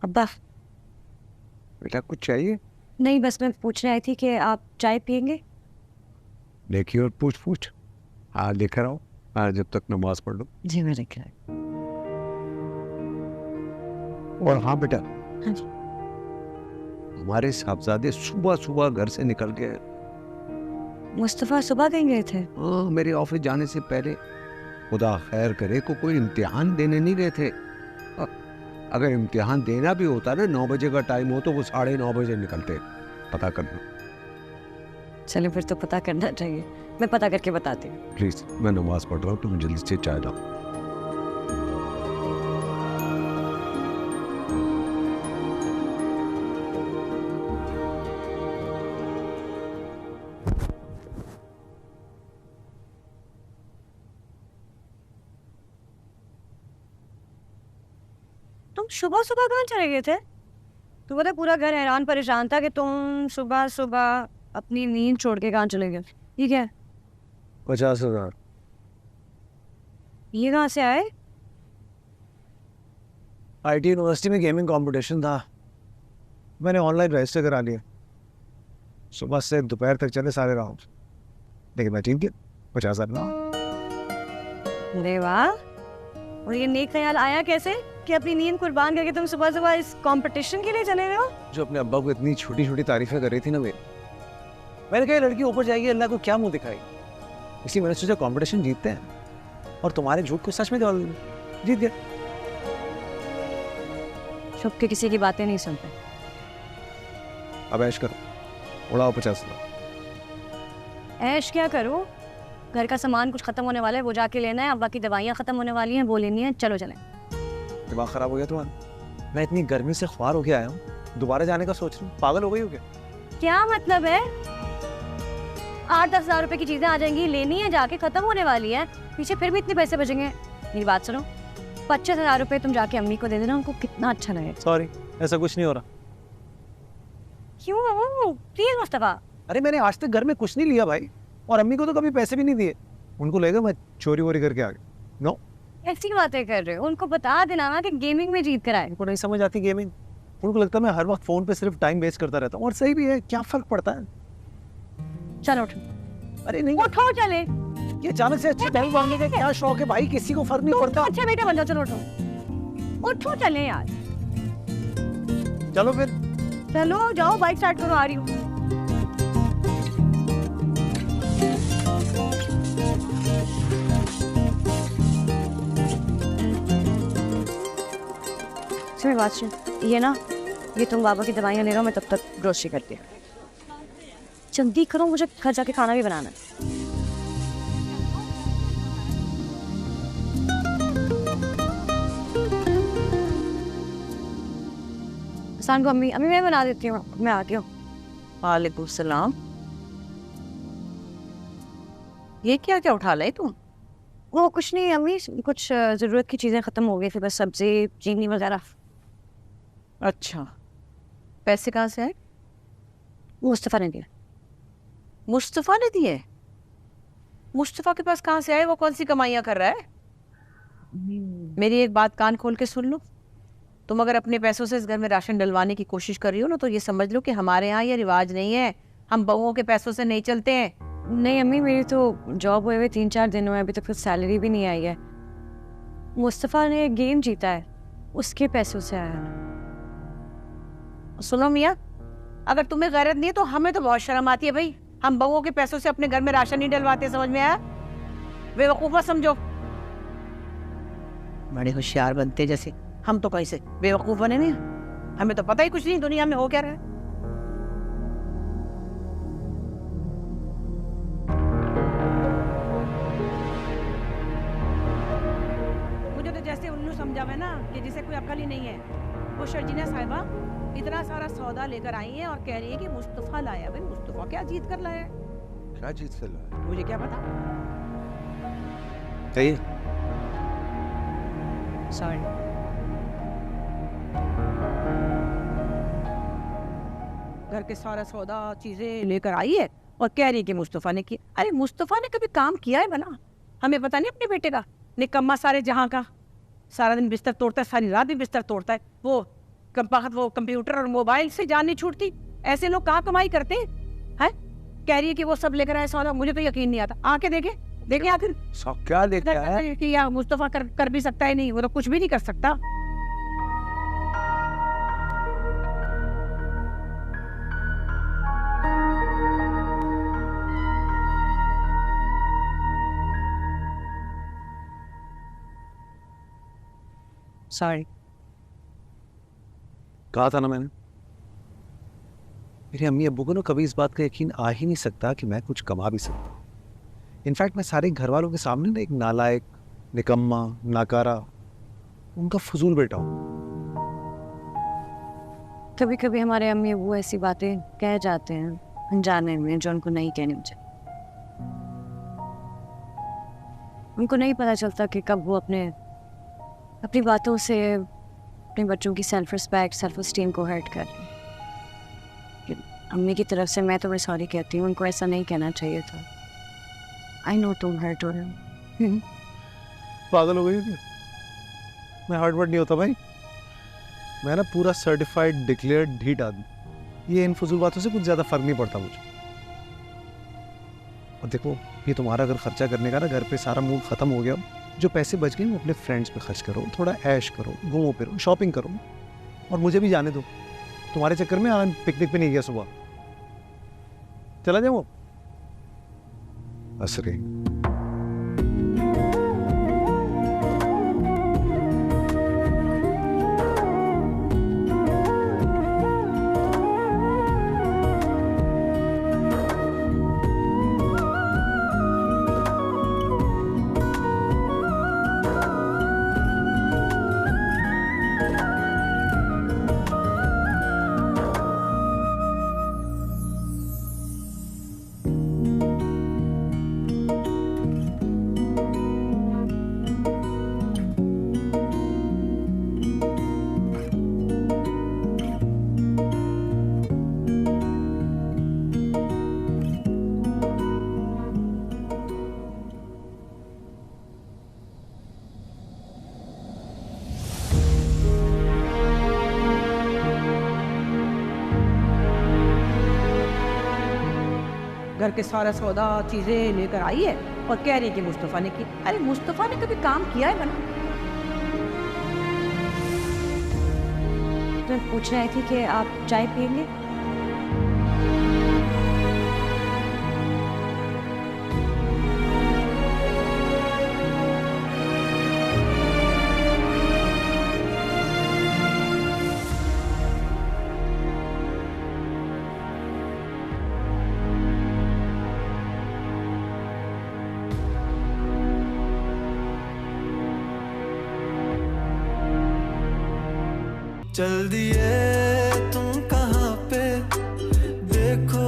अब्बा। बेटा कुछ चाहिए? नहीं, बस मैं पूछने आई थी कि आप चाय पियेंगे? देखिए और पूछ पूछ। हाँ लेकर आओ। हाँ जब तक नमाज पढ़ लो। जी मैं लेकर आई। और हाँ बेटा, हाँ जी। हमारे साहबजादे सुबह सुबह घर से निकल गए। मुस्तफ़ा सुबह कहीं गए थे? हाँ, मेरे ऑफिस जाने से पहले। खुदा खैर करे को कोई इम्तिहान देने नहीं गए थे। अगर इम्तिहान देना भी होता ना 9 बजे का टाइम हो तो वो 9:30 बजे निकलते। पता करना। चलो फिर तो पता करना चाहिए, मैं पता करके बताती हूँ। प्लीज, मैं नमाज पढ़ रहा हूँ, तुम जल्दी से चाय लाओ। तुम सुबह सुबह कहाँ चले गए थे? तो पता पूरा घर हैरान परेशान था कि तुम सुबह सुबह अपनी नींद छोड़ के कहाँ चले गए। ये क्या है? 50,000। ये कहाँ से आए? आईटी यूनिवर्सिटी में गेमिंग कंपटीशन था, मैंने ऑनलाइन रजिस्टर करा लिया। सुबह से दोपहर तक चले सारे राउंड, लेकिन मैं जीत गया 50,000 ना। अरे वाह। और ये नेक ख्याल आया कैसे कि अपनी नींद कुर्बान करके तुम सुबह सुबह इस कंपटीशन के लिए चले गए हो? जो अपने अब्बा को इतनी छोटी छोटी तारीफें कर रही थी ना मैंने कहा लड़की ऊपर जाएगी, अल्लाह को क्या मुंह दिखाएगी, इसलिए मैंने सोचा कंपटीशन जीतते हैं और तुम्हारे झूठ को सच में दौड़ जीत गया। छुप के किसी की बातें नहीं सुनते। अब ऐश करो, उड़ाओ 50,000। ऐश क्या करूँ? घर का सामान कुछ खत्म होने वाला है, वो जाके लेना है। अब्बा की दवाइयाँ खत्म होने वाली हैं, वो लेनी है। चलो चलें। दिमाग खराब हो गया तुम्हारा? मैं इतनी गर्मी से ख्वार होके आया हूँ, दोबारा जाने का सोच रही हूँ, पागल हो गई हो क्या? क्या मतलब है? 8-10 हज़ार रुपए की चीजें आ जाएंगी, लेनी है, जाके खत्म होने वाली है, पीछे फिर भी इतने पैसे बचेंगे। मेरी बात सुनो, 25,000 रुपए तुम जाके अम्मी को दे देना, उनको कितना अच्छा लगेगा। सॉरी, ऐसा कुछ नहीं हो रहा। क्यों? प्लीज मुस्तफा। अरे मैंने आज तक घर में कुछ नहीं लिया भाई, और अम्मी को तो कभी पैसे भी नहीं दिए। उनको लगेगा मैं चोरी वोरी करके आ गया। नो, ऐसी बातें कर रहे हो? उनको बता देना ना कि गेमिंग में जीत कर आए। उनको नहीं समझ आती गेमिंग। उनको लगता है मैं हर वक्त फोन पे सिर्फ टाइम वेस्ट करता रहता हूँ, और सही भी है, क्या फर्क पड़ता है। चलो उठो। अरे नहीं, उठो चले। ये अचानक से अच्छे टाइम मांगने का क्या शौक है भाई, किसी को फर्क नहीं पड़ता। अच्छा बेटा बन जाओ, चलो उठो। उठो चले यार। चलो फिर। चलो जाओ, बाइक स्टार्ट करो, आ रही हूँ। सुनिए बात सुन, ये ना, ये तुम बाबा की दवाइयाँ ले रहा हो, मैं तब तक ग्रोसरी करती हूँ। जल्दी करो, मुझे घर जाके खाना भी बनाना है। आसान को अम्मी अम्मी मैं बना देती हूँ, मैं आती हूँ। वालेकुम सलाम। ये क्या क्या उठा लाई तुम? वो कुछ नहीं अम्मी, कुछ ज़रूरत की चीज़ें ख़त्म हो गई थी, बस सब्ज़ी चीनी वगैरह। अच्छा, पैसे कहाँ से आए? मुस्तफ़ा ने दिया। मुस्तफ़ा ने दिए? मुस्तफ़ा के पास कहाँ से आए? वो कौन सी कमाइयाँ कर रहा है? मेरी एक बात कान खोल के सुन लो, तुम अगर अपने पैसों से इस घर में राशन डलवाने की कोशिश कर रही हो ना, तो ये समझ लो कि हमारे यहाँ ये रिवाज नहीं है, हम बहुओं के पैसों से नहीं चलते हैं। नहीं अम्मी, मेरी तो जॉब हुए हुए 3-4 दिन हुए, अभी तक तो सैलरी भी नहीं आई है। मुस्तफ़ा ने गेम जीता है, उसके पैसों से आया है। सुनो मियाँ, अगर तुम्हें गैरत नहीं है तो हमें तो बहुत शर्म आती है भाई। हम बहुओं के पैसों से अपने घर में राशन नहीं डलवाते, समझ में आया? बेवकूफ़ा समझो। बड़े होशियार बनते जैसे, हम तो कहीं से बेवकूफ़ बने नहीं, हमें तो पता ही कुछ नहीं दुनिया में हो क्या रहा है। मुझे तो जैसे उल्लू समझावे ना कि जिसे कोई अकल ही नहीं है। वो शर्जीना साहिबा इतना सारा सौदा लेकर आई है और कह रही है कि मुस्तफ़ा लाया। भाई मुस्तफ़ा क्या जीत कर लाया है? क्या जीत से लाया? मुझे क्या पता। सही है। सॉरी। घर के सारा सौदा चीजें लेकर आई है और कह रही है कि मुस्तफ़ा ने किया। अरे मुस्तफ़ा ने कभी काम किया है भला? हमें पता नहीं अपने बेटे का। निकम्मा सारे जहां का, सारा दिन बिस्तर तोड़ता है, सारी रात भी बिस्तर तोड़ता है। वो वो कंप्यूटर और मोबाइल से जान नहीं छूटती। ऐसे लोग कहाँ कमाई करते हैं? कह रही है कि वो सब लेकर आए सौदा, मुझे तो यकीन नहीं आता। आके देखे आखिर सब क्या देखा है? कि या मुस्तफा कर भी सकता है, नहीं वो तो कुछ भी नहीं कर सकता। सॉरी। कहा था ना मैंने, मेरी अम्मी अब्बू को ना कभी इस बात का यकीन आ ही नहीं सकता कि मैं कुछ कमा भी सकता हूँ। इनफैक्ट मैं सारे घर वालों के सामने ना एक नालायक, निकम्मा, नाकारा, उनका फजूल बेटा हूँ। कभी कभी हमारे अम्मी वो ऐसी बातें कह जाते हैं अनजाने में जो उनको नहीं कहनी चाहिए। उनको नहीं पता चलता कि कब वो अपनी बातों से अपने बच्चों की सेल्फ रिस्पेक्ट, सेल्फ एस्टीम को हर्ट कर रहे हैं। अम्मी की तरफ से मैं तुम्हें सॉरी कहती हूँ, उनको ऐसा नहीं कहना चाहिए था। आई नो तुम हर्ट हो रहे हो। पागल हो गई हो क्या? मैं हर्ट वर्ट नहीं होता भाई। मैं ना पूरा सर्टिफाइड डिक्लेयर्ड ढीठ आदमी। ये इन फजूल बातों से कुछ ज़्यादा फर्क नहीं पड़ता मुझे। और देखो, ये तुम्हारा अगर खर्चा करने का ना घर पे सारा मूड खत्म हो गया, जो पैसे बच गए वो अपने फ्रेंड्स पे खर्च करो, थोड़ा ऐश करो, घूमो फिरो, शॉपिंग करो, और मुझे भी जाने दो। तुम्हारे चक्कर में आज पिकनिक पे नहीं गया सुबह। चला जाओ असरे। घर के सारा सौदा चीजें लेकर आई है और कह रही है कि मुस्तफा ने की। अरे मुस्तफा ने कभी काम किया है? बना तो पूछ रही थी कि आप चाय पियेंगे? चल दिए तुम कहाँ पे, देखो